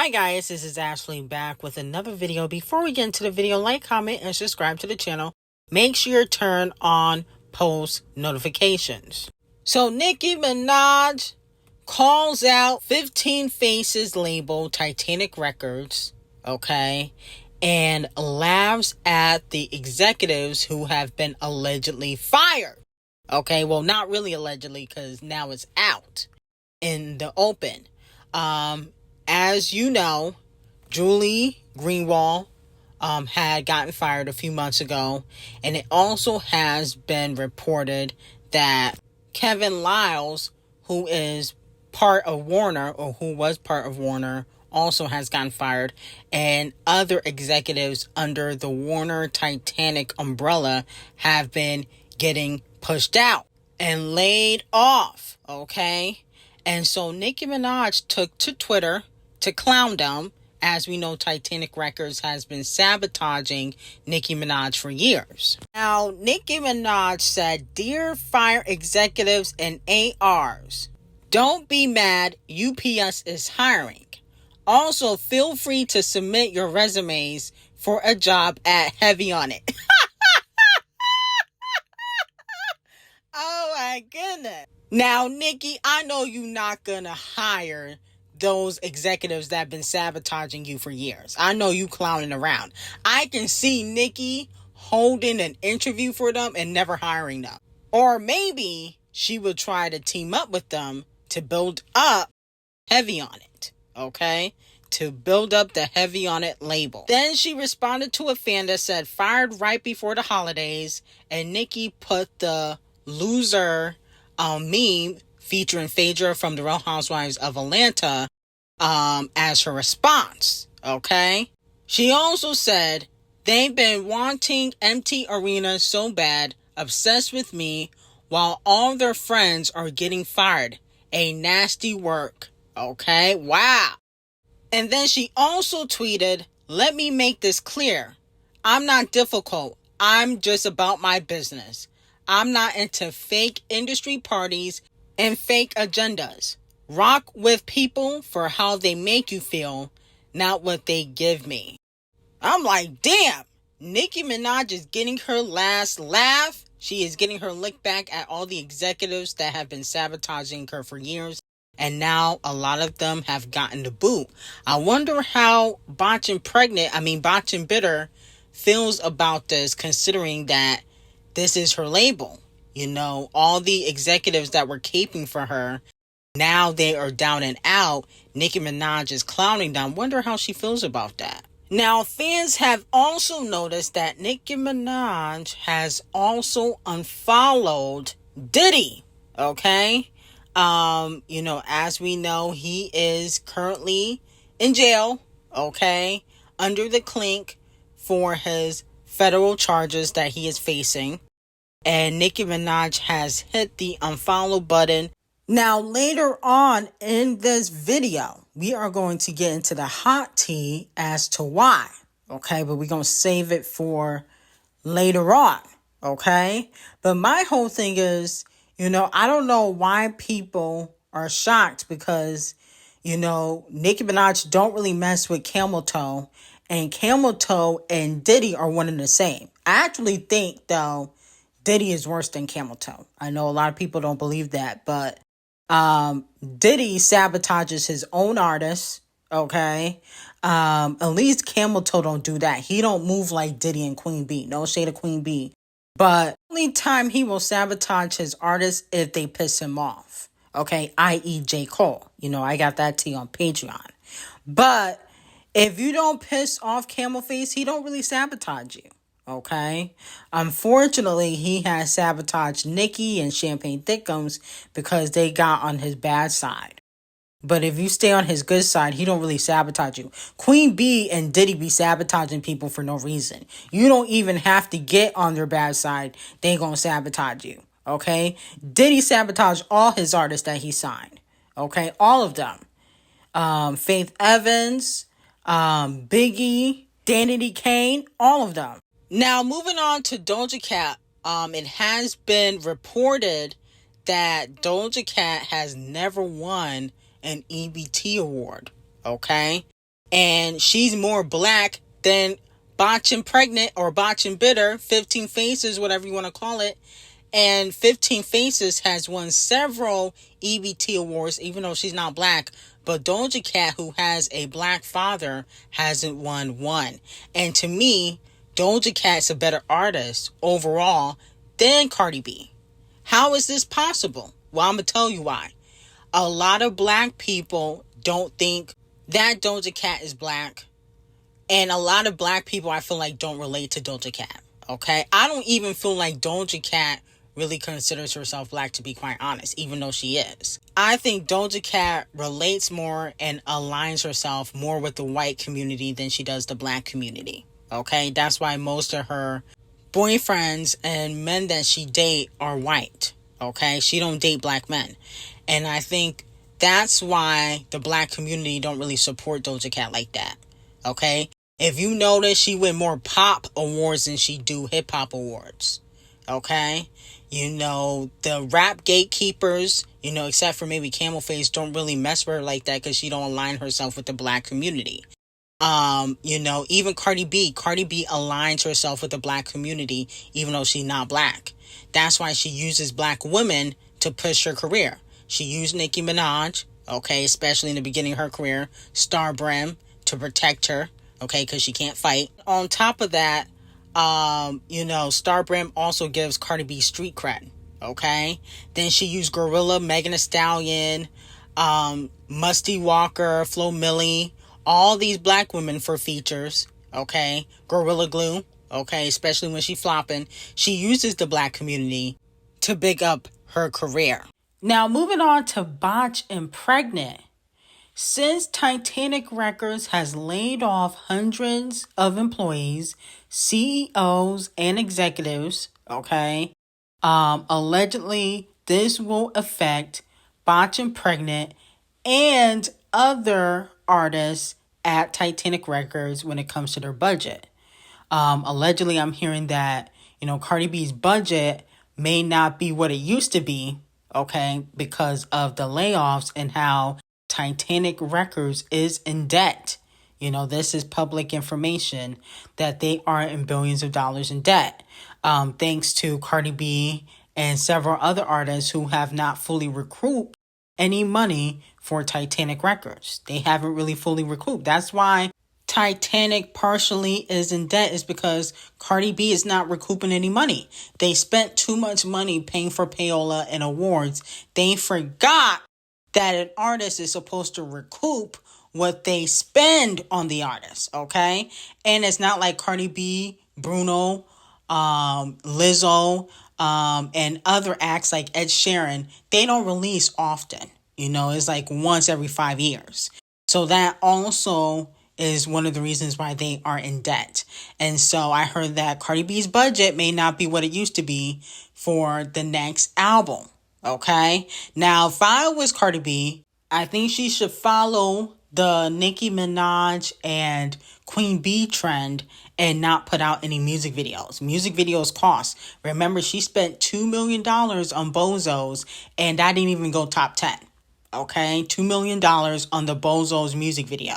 Hi guys, this is Ashley back with another video. Before we get into the video, like, comment, and subscribe to the channel. Make sure you turn on post notifications. So Nicki Minaj calls out 15 Faces label Titanic Records, okay, and laughs at the executives who have been allegedly fired. Okay, well, not really allegedly because now it's out in the open. As you know, Julie Greenwald had gotten fired a few months ago, and it also has been reported that Kevin Liles, who is part of Warner, or who was part of Warner, also has gotten fired, and other executives under the Warner Titanic umbrella have been getting pushed out and laid off, okay? And so Nicki Minaj took to Twitter to clown them. As we know, Titanic Records has been sabotaging Nicki Minaj for years. Now, Nicki Minaj said, "Dear fire executives and ARs, don't be mad, UPS is hiring. Also, feel free to submit your resumes for a job at Heavy on It." Oh my goodness. Now, Nicki, I know you're not gonna hire those executives that have been sabotaging you for years. I know you clowning around. I can see Nicki holding an interview for them and never hiring them. Or maybe she would try to team up with them to build up Heavy on It, okay? To build up the Heavy on It label. Then she responded to a fan that said, "Fired right before the holidays," and Nicki put the loser meme featuring Phaedra from The Real Housewives of Atlanta as her response, okay? She also said, "They've been wanting empty arenas so bad, obsessed with me, while all their friends are getting fired. A nasty work." Okay, wow. And then she also tweeted, "Let me make this clear. I'm not difficult. I'm just about my business. I'm not into fake industry parties and fake agendas. Rock with people for how they make you feel, not what they give me." I'm like, damn, Nicki Minaj is getting her last laugh. She is getting her lick back at all the executives that have been sabotaging her for years. And now a lot of them have gotten the boot. I wonder how Botchin' Bitter feels about this, considering that this is her label. You know, all the executives that were caping for her, now they are down and out. Nicki Minaj is clowning them. Wonder how she feels about that. Now, fans have also noticed that Nicki Minaj has also unfollowed Diddy, okay? As we know, he is currently in jail, okay, under the clink for his federal charges that he is facing. And Nicki Minaj has hit the unfollow button. Now, later on in this video, we are going to get into the hot tea as to why, okay? But we're going to save it for later on, okay? But my whole thing is, I don't know why people are shocked because, Nicki Minaj don't really mess with Camel Toe, and Camel Toe and Diddy are one and the same. I actually think, though, Diddy is worse than Camel Toe. I know a lot of people don't believe that, but Diddy sabotages his own artists, okay? At least Camel Toe don't do that. He don't move like Diddy and Queen B. No shade of Queen B. But only time he will sabotage his artists if they piss him off, okay? I.e. J. Cole. I got that tea on Patreon. But if you don't piss off Camel Face, he don't really sabotage you. Okay. Unfortunately, he has sabotaged Nicki and Champagne Thickums because they got on his bad side. But if you stay on his good side, he don't really sabotage you. Queen B and Diddy be sabotaging people for no reason. You don't even have to get on their bad side. They gonna sabotage you. Okay. Diddy sabotaged all his artists that he signed. Okay. All of them. Faith Evans, Biggie, Danity Kane, all of them. Now, moving on to Doja Cat, it has been reported that Doja Cat has never won an EBT award, okay? And she's more black than Botchin' Pregnant or Botchin' Bitter, 15 Faces, whatever you want to call it. And 15 Faces has won several EBT awards, even though she's not black. But Doja Cat, who has a black father, hasn't won one. And to me, Doja Cat's a better artist overall than Cardi B. How is this possible? Well, I'm going to tell you why. A lot of black people don't think that Doja Cat is black. And a lot of black people, I feel like, don't relate to Doja Cat. Okay? I don't even feel like Doja Cat really considers herself black, to be quite honest, even though she is. I think Doja Cat relates more and aligns herself more with the white community than she does the black community. Okay? That's why most of her boyfriends and men that she date are white. Okay? She don't date black men. And I think that's why the black community don't really support Doja Cat like that. Okay? If you notice, she win more pop awards than she do hip hop awards. Okay? You know, the rap gatekeepers, you know, except for maybe Camel Face, don't really mess with her like that because she don't align herself with the black community. You know, even Cardi B aligns herself with the black community, even though she's not black. That's why she uses black women to push her career. She used Ckiminaj, okay, especially in the beginning of her career, Star Brim, to protect her, okay, because she can't fight. On top of that, you know, Star Brim also gives Cardi B street cred, okay? Then she used Gorilla, Megan Thee Stallion, Musty Walker, Flo Milli, all these black women for features, okay? Gorilla Glue, okay, especially when she's flopping. She uses the black community to big up her career. Now, moving on to Botch and Pregnant. Since Titanic Records has laid off hundreds of employees, CEOs, and executives, okay, allegedly this will affect Botch and Pregnant and other artists at Titanic Records when it comes to their budget. Allegedly, I'm hearing that, you know, Cardi B's budget may not be what it used to be, okay, because of the layoffs and how Titanic Records is in debt. You know, this is public information that they are in billions of dollars in debt, thanks to Cardi B and several other artists who have not fully recouped any money for Titanic Records. They haven't really fully recouped. That's why Titanic partially is in debt, is because Cardi B is not recouping any money. They spent too much money paying for payola and awards. They forgot that an artist is supposed to recoup what they spend on the artist, okay? And it's not like Cardi B, Bruno, Lizzo, and other acts like Ed Sheeran. They don't release often. You know, it's like once every 5 years. So that also is one of the reasons why they are in debt. And so I heard that Cardi B's budget may not be what it used to be for the next album. Okay? Now, if I was Cardi B, I think she should follow the Nicki Minaj and Queen Bee trend and not put out any music videos. Music videos cost. Remember, she spent $2 million on Bozos, and that didn't even go top 10. Okay, $2 million on the Bozos music video.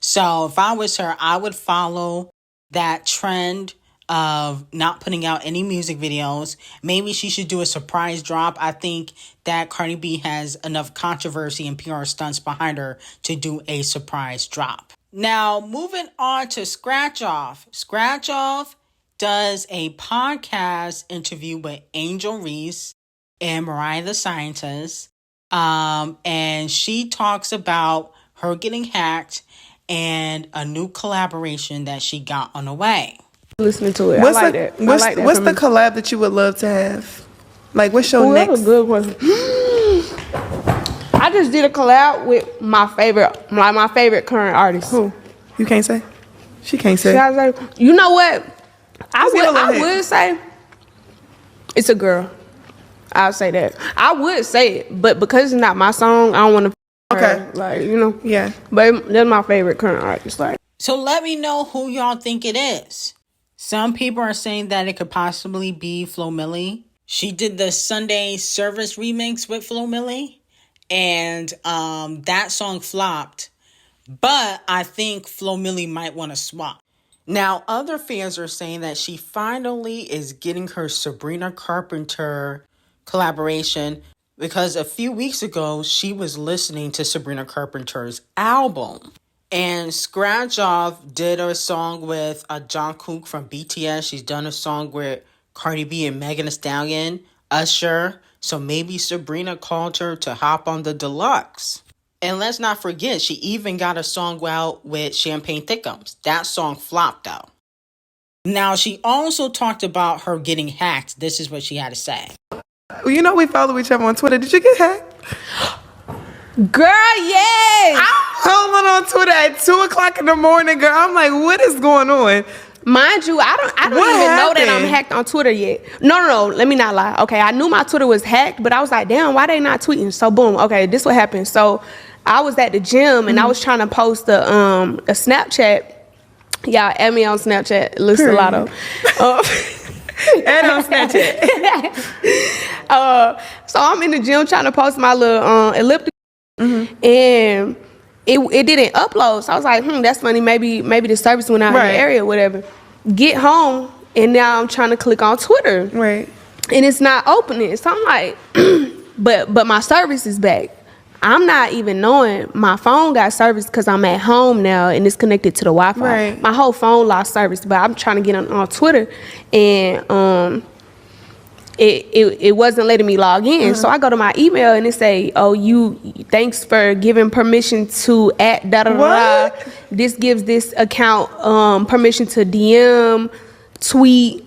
So if I was her, I would follow that trend of not putting out any music videos. Maybe she should do a surprise drop. I think that Cardi B has enough controversy and PR stunts behind her to do a surprise drop. Now, moving on to Scratch Off. Scratch Off does a podcast interview with Angel Reese and Mariah the Scientist. And she talks about her getting hacked and a new collaboration that she got on the way. Listening to it, what's I like that. What's the collab that you would love to have? Like, what's your next? That's a good question. I just did a collab with my favorite current artist. Who? You can't say. She can't say. You know what? I would say it's a girl. I'll say that. I would say it, but because it's not my song, I don't want to. Okay. Like, you know. Yeah. But that's my favorite current artist. Like. So let me know who y'all think it is. Some people are saying that it could possibly be Flo Milli. She did the Sunday Service remix with Flo Milli, and that song flopped. But I think Flo Milli might want to swap. Now, other fans are saying that she finally is getting her Sabrina Carpenter collaboration because a few weeks ago, she was listening to Sabrina Carpenter's album. And Scratch Off did a song with Jungkook from BTS. She's done a song with Cardi B and Megan Thee Stallion, Usher. So maybe Sabrina called her to hop on the deluxe. And let's not forget, she even got a song out with Champagne Thickums. That song flopped though. Now, she also talked about her getting hacked. This is what she had to say. Well, you know we follow each other on Twitter. Did you get hacked? Girl, yes. I'm howling on Twitter at 2 o'clock in the morning, girl. I'm like, what is going on? Mind you, I don't even know that I'm hacked on Twitter yet. No. Let me not lie. Okay, I knew my Twitter was hacked, but I was like, damn, why they not tweeting? So boom. Okay, this what happened. So I was at the gym and I was trying to post a Snapchat. Y'all add me on Snapchat. Listen, a lot of. Add on Snapchat. So I'm in the gym trying to post my little elliptical, and it didn't upload. So I was like, that's funny. Maybe the service went out in the area or whatever. Get home, and now I'm trying to click on Twitter. Right. And it's not opening. So I'm like, but my service is back. I'm not even knowing my phone got service because I'm at home now and it's connected to the Wi-Fi. Right. My whole phone lost service, but I'm trying to get on Twitter, and it wasn't letting me log in. So I go to my email and it say, thanks for giving permission to @D0JA. This gives this account permission to DM, tweet,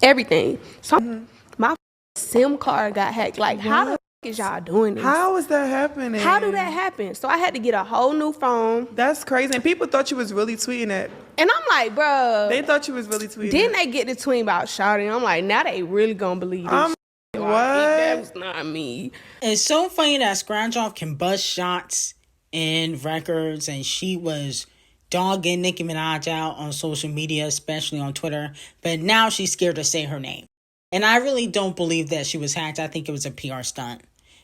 everything. So my SIM card got hacked. Like, how the f is y'all doing this? How is that happening? How do that happen? So I had to get a whole new phone. That's crazy. And people thought you was really tweeting that. And I'm like, bro. They thought you was really tweeting. Then they get to tweet about shouting. I'm like, now they really gonna believe this. What? That was not me. It's so funny that Scratch Off can bust shots in records, and she was dogging Nicki Minaj out on social media, especially on Twitter. But now she's scared to say her name. And I really don't believe that she was hacked. I think it was a PR stunt.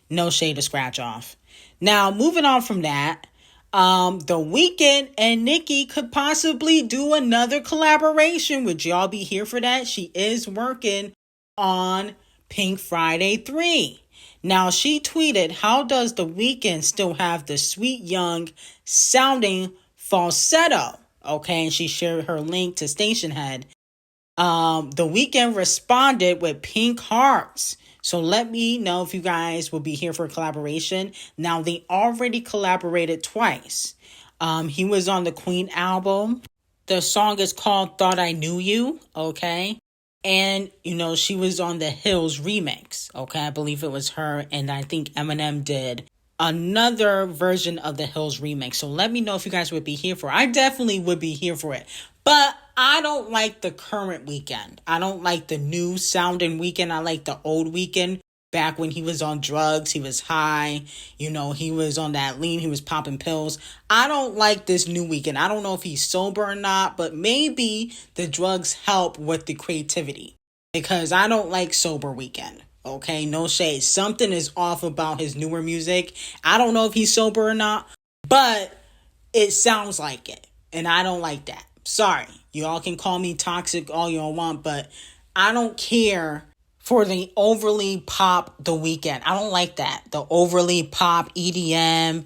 No shade to Scratch Off. Now, moving on from that, The Weeknd and Nicki could possibly do another collaboration. Would y'all be here for that? She is working on Pink Friday 3. Now, she tweeted, how does The Weeknd still have the sweet, young sounding falsetto? Okay, and she shared her link to Stationhead. The Weeknd responded with pink hearts. So let me know if you guys will be here for a collaboration. Now, they already collaborated twice. He was on the Queen album. The song is called Thought I Knew You, okay? And, she was on the Hills remix, okay? I believe it was her, and I think Eminem did another version of the Hills remix. So let me know if you guys would be here for it. I definitely would be here for it. But I don't like the current Weeknd. I don't like the new sounding Weeknd. I like the old Weeknd. Back when he was on drugs, he was high. He was on that lean. He was popping pills. I don't like this new Weeknd. I don't know if he's sober or not, but maybe the drugs help with the creativity. Because I don't like sober Weeknd. Okay, no shade. Something is off about his newer music. I don't know if he's sober or not, but it sounds like it. And I don't like that. Sorry, y'all can call me toxic all y'all want, but I don't care for the overly pop The Weeknd. I don't like that. The overly pop EDM.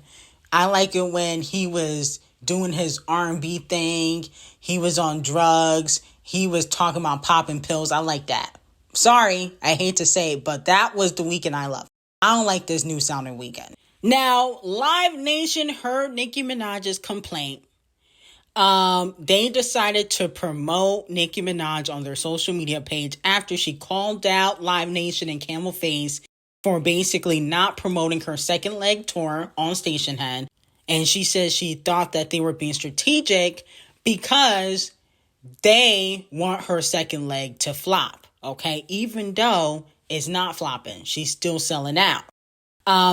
I like it when he was doing his R&B thing. He was on drugs. He was talking about popping pills. I like that. Sorry, I hate to say it, but that was the Weeknd I love. I don't like this new sounding Weeknd. Now, Live Nation heard Nicki Minaj's complaint. They decided to promote Nicki Minaj on their social media page after she called out Live Nation and Camel Face for basically not promoting her second leg tour on Stationhead. And she says she thought that they were being strategic because they want her second leg to flop. Okay, even though it's not flopping, she's still selling out.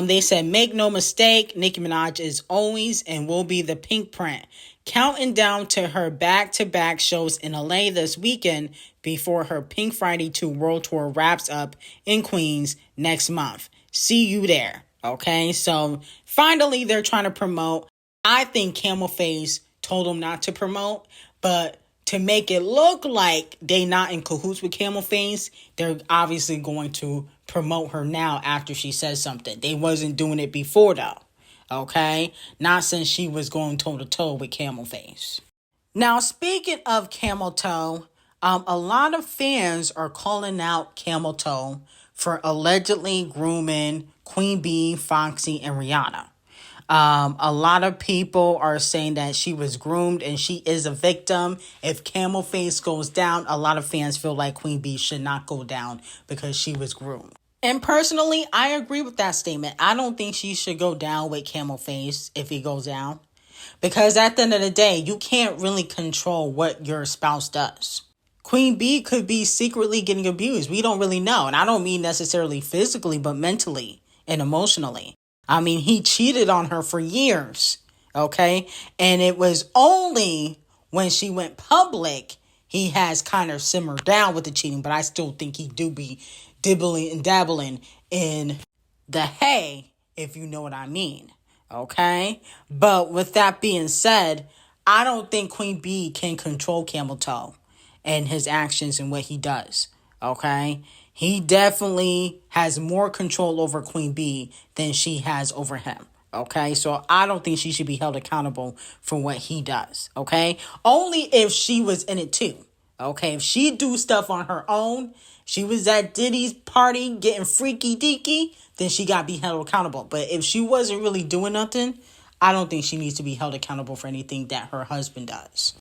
They said, make no mistake, Nicki Minaj is always and will be the pink print, counting down to her back-to-back shows in LA this weekend before her Pink Friday 2 World Tour wraps up in Queens next month. See you there. Okay, so finally they're trying to promote I think Camel Face told him not to promote, but to make it look like they not in cahoots with Camel Face, they're obviously going to promote her now after she says something. They wasn't doing it before though, okay? Not since she was going toe-to-toe with Camel Face. Now, speaking of Camel Toe, a lot of fans are calling out Camel Toe for allegedly grooming Queen Bee, Foxy, and Rihanna. A lot of people are saying that she was groomed and she is a victim. If Camel Face goes down, a lot of fans feel like Queen Bee should not go down because she was groomed. And personally, I agree with that statement. I don't think she should go down with Camel Face if he goes down. Because at the end of the day, you can't really control what your spouse does. Queen Bee could be secretly getting abused. We don't really know. And I don't mean necessarily physically, but mentally and emotionally. I mean, he cheated on her for years, okay? And it was only when she went public, he has kind of simmered down with the cheating. But I still think he do be dibbling and dabbling in the hay, if you know what I mean, okay? But with that being said, I don't think Queen Bee can control Camel Toe and his actions and what he does, okay? He definitely has more control over Queen Bee than she has over him, okay? So I don't think she should be held accountable for what he does, okay? Only if she was in it too, okay? If she do stuff on her own, she was at Diddy's party getting freaky deaky, then she got to be held accountable. But if she wasn't really doing nothing, I don't think she needs to be held accountable for anything that her husband does.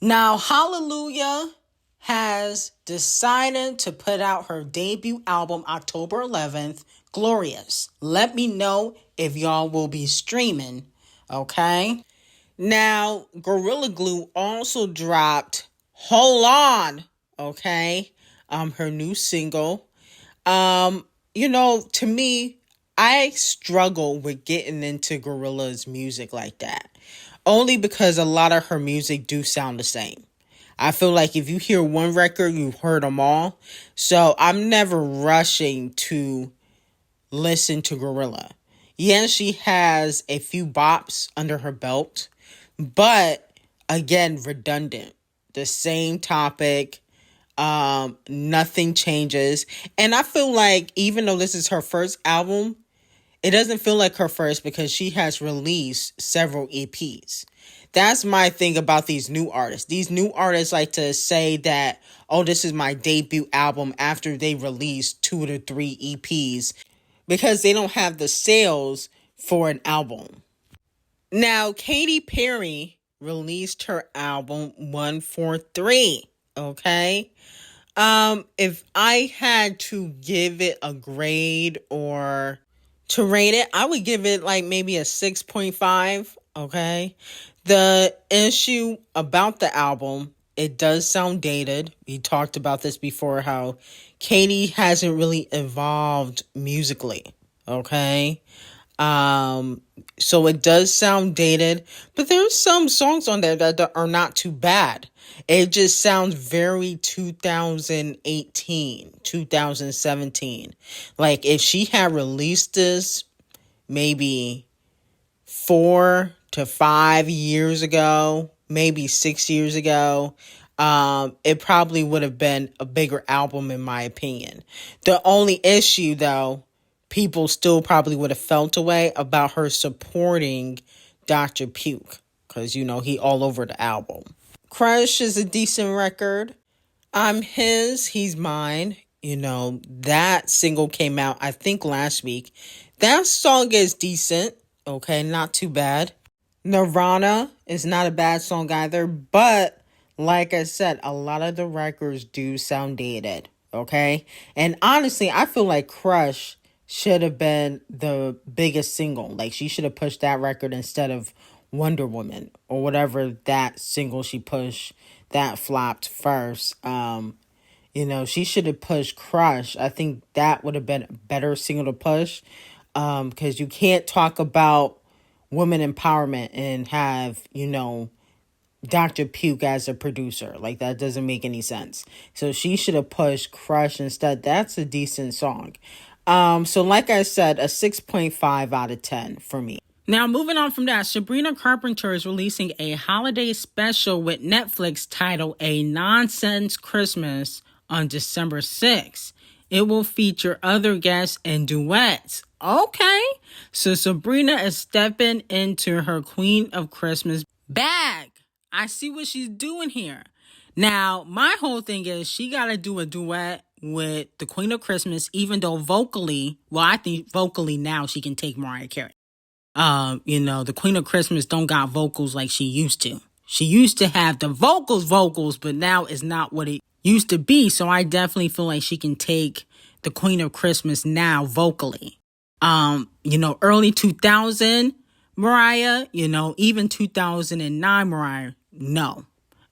Now, Hallelujah has decided to put out her debut album October 11th, Glorious. Let me know if y'all will be streaming, okay? Now, Gorilla Glue also dropped Hold On, okay? Her new single. You know, to me, I struggle with getting into Gorilla's music like that. Only because a lot of her music do sound the same. I feel like if you hear one record, you've heard them all. So I'm never rushing to listen to Gorilla. Yes, she has a few bops under her belt, but again, redundant. The same topic, nothing changes. And I feel like even though this is her first album, it doesn't feel like her first because she has released several EPs. That's my thing about these new artists. These new artists like to say that, oh, this is my debut album after they release 2 to 3 EPs because they don't have the sales for an album. Now, Katy Perry released her album 143, okay? If I had to give it a grade or to rate it, I would give it like maybe a 6.5, okay? The issue about the album, it does sound dated. We talked about this before, how Katy hasn't really evolved musically, okay? So it does sound dated, but there's some songs on there that are not too bad. It just sounds very 2018, 2017. Like if she had released this maybe 4 to 5 years ago, maybe 6 years ago, it probably would have been a bigger album in my opinion. The only issue though, people still probably would have felt a way about her supporting Dr. Puke because, you know, he all over the album. Crush is a decent record. I'm his, he's mine. You know, that single came out, I think, last week. That song is decent. Okay, not too bad. Nirvana is not a bad song either. But, like I said, a lot of the records do sound dated. Okay? And honestly, I feel like Crush should have been the biggest single. Like, she should have pushed that record instead of Wonder Woman or whatever that single she pushed that flopped first. You know, she should have pushed Crush. I think that would have been a better single to push. Because you can't talk about women empowerment and have, you know, Dr. Puke as a producer. Like, that doesn't make any sense. So she should have pushed Crush instead. That's a decent song. So like I said, a 6.5 out of 10 for me. Now, moving on from that, Sabrina Carpenter is releasing a holiday special with Netflix titled A Nonsense Christmas on December 6th. It will feature other guests and duets. Okay, so Sabrina is stepping into her Queen of Christmas bag. I see what she's doing here. Now, my whole thing is she got to do a duet with the Queen of Christmas, even though vocally, well, I think vocally now she can take Mariah Carey. The Queen of Christmas don't got vocals like she used to. She used to have the vocals, but now it's not what it used to be. So I definitely feel like she can take the Queen of Christmas now vocally. Early 2000 Mariah, even 2009 Mariah, no.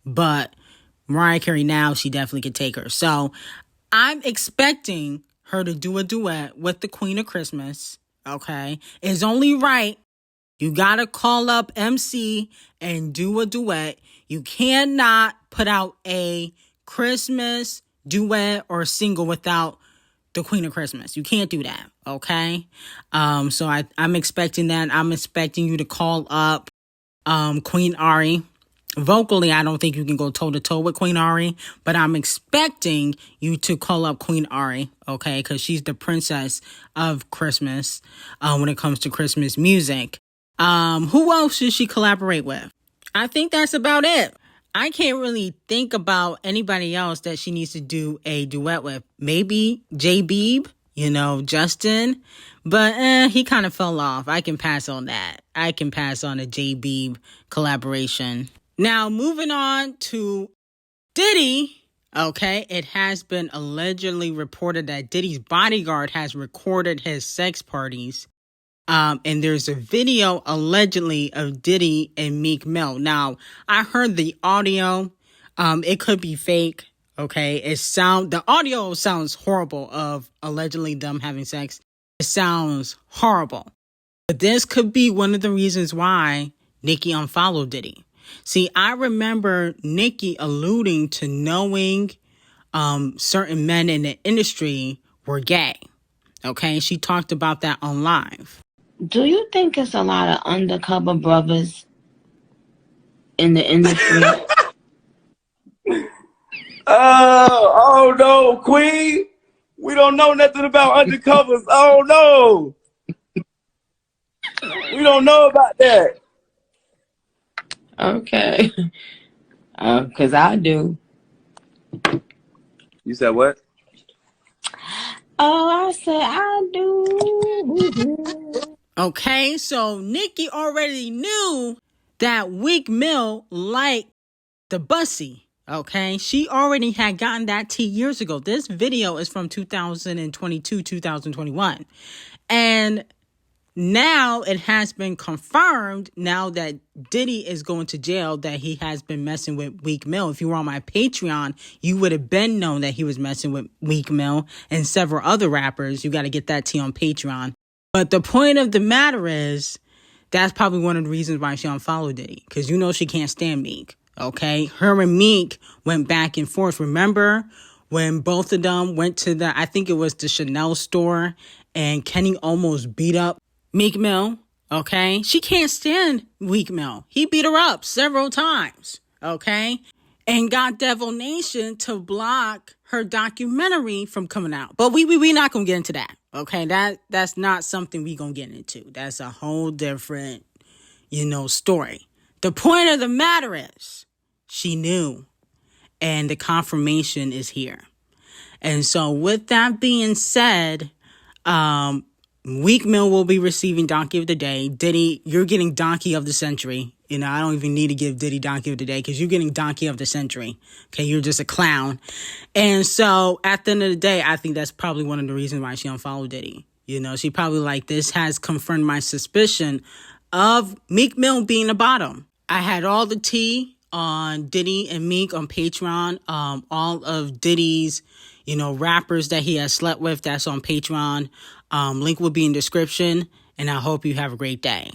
But Mariah Carey now, she definitely could take her. So I'm expecting her to do a duet with the Queen of Christmas. Okay. It's only right. You got to call up MC and do a duet. You cannot put out a Christmas duet or single without the Queen of Christmas. You can't do that. Okay. So I'm expecting that. I'm expecting you to call up Queen Ari. Vocally, I don't think you can go toe-to-toe with Queen Ari, but I'm expecting you to call up Queen Ari, okay, because she's the princess of Christmas when it comes to Christmas music. Who else should she collaborate with? I think that's about it. I can't really think about anybody else that she needs to do a duet with. Maybe J Beeb, Justin, but he kind of fell off. I can pass on that. I can pass on a J Beeb collaboration. Now, moving on to Diddy, okay, it has been allegedly reported that Diddy's bodyguard has recorded his sex parties. And there's a video allegedly of Diddy and Meek Mill. Now, I heard the audio. It could be fake, okay? The audio sounds horrible of allegedly them having sex. It sounds horrible. But this could be one of the reasons why Nicki unfollowed Diddy. See, I remember Nicki alluding to knowing certain men in the industry were gay. Okay, she talked about that on live. Do you think it's a lot of undercover brothers in the industry? Oh no, Queen. We don't know nothing about undercovers. Oh no. We don't know about that. Okay. Because I do. You said what? Oh, I said I do. Okay, so Nicki already knew that Meek Mill liked the bussy. Okay, she already had gotten that tea years ago. This video is from 2022, 2021. And now it has been confirmed, now that Diddy is going to jail, that he has been messing with Meek Mill. If you were on my Patreon, you would have been known that he was messing with Meek Mill and several other rappers. You got to get that tea on Patreon. But the point of the matter is, that's probably one of the reasons why she unfollowed Diddy. Because she can't stand Meek. Okay? Her and Meek went back and forth. Remember when both of them went to I think it was the Chanel store, and Kenny almost beat up Meek Mill, okay? She can't stand Meek Mill. He beat her up several times, okay? And got Devil Nation to block her documentary from coming out. But we not going to get into that, okay? That's not something we going to get into. That's a whole different, story. The point of the matter is, she knew, and the confirmation is here. And so with that being said, Meek Mill will be receiving Donkey of the Day. Diddy, you're getting Donkey of the Century. I don't even need to give Diddy Donkey of the Day because you're getting Donkey of the Century. Okay, you're just a clown. And so at the end of the day, I think that's probably one of the reasons why she unfollowed Diddy. She probably this has confirmed my suspicion of Meek Mill being the bottom. I had all the tea on Diddy and Meek on Patreon. All of Diddy's, rappers that he has slept with, that's on Patreon. Link will be in description, and I hope you have a great day.